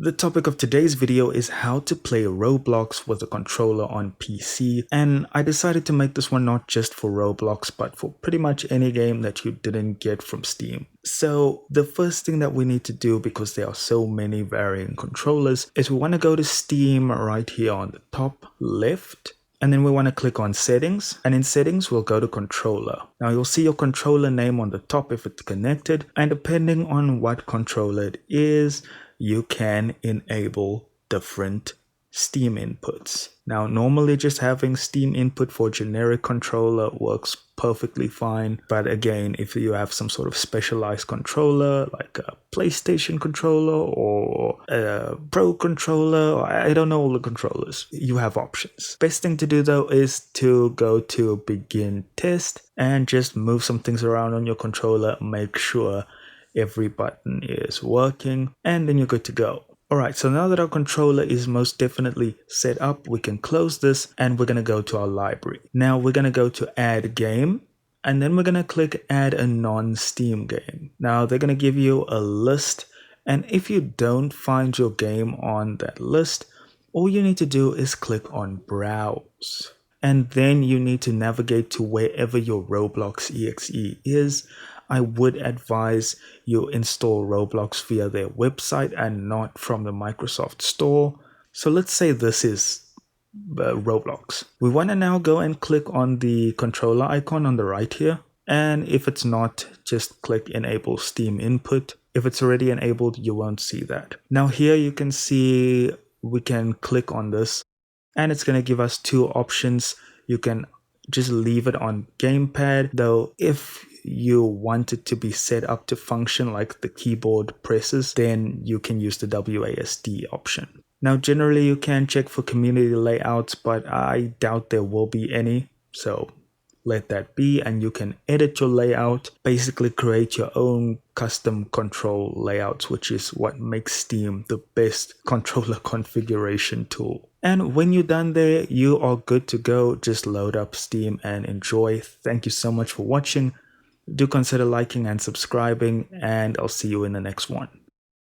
The topic of today's video is how to play Roblox with a controller on PC, and I decided to make this one not just for Roblox but for pretty much any game that you didn't get from Steam. So the first thing that we need to do, because there are so many varying controllers, is we want to go to Steam right here on the top left. And then we want to click on settings, and in settings we'll go to controller. Now you'll see your controller name on the top if it's connected, and depending on what controller it is, you can enable different Steam inputs. Now normally just having Steam input for generic controller works perfectly fine, but again, if you have some sort of specialized controller like a PlayStation controller or a Pro controller, or I don't know all the controllers, you have options. Best thing to do though is to go to begin test and just move some things around on your controller, make sure every button is working, and then you're good to go. Alright, so now that our controller is most definitely set up, we can close this and we're going to go to our library. Now we're going to go to add game, and then we're going to click add a non-Steam game. Now they're going to give you a list, and if you don't find your game on that list, all you need to do is click on browse. And then you need to navigate to wherever your Roblox exe is. I would advise you install Roblox via their website and not from the Microsoft Store. So let's say this is Roblox. We want to now go and click on the controller icon on the right here. And if it's not, just click enable Steam input. If it's already enabled, you won't see that. Now here you can see we can click on this and it's going to give us two options. You can just leave it on gamepad, though if you want it to be set up to function like the keyboard presses, then you can use the WASD option. Now generally you can check for community layouts, but I doubt there will be any, so let that be, and you can edit your layout, basically create your own custom control layouts, which is what makes Steam the best controller configuration tool. And when you're done there, you are good to go. Just load up Steam and enjoy. Thank you so much for watching. Do consider liking and subscribing, and I'll see you in the next one.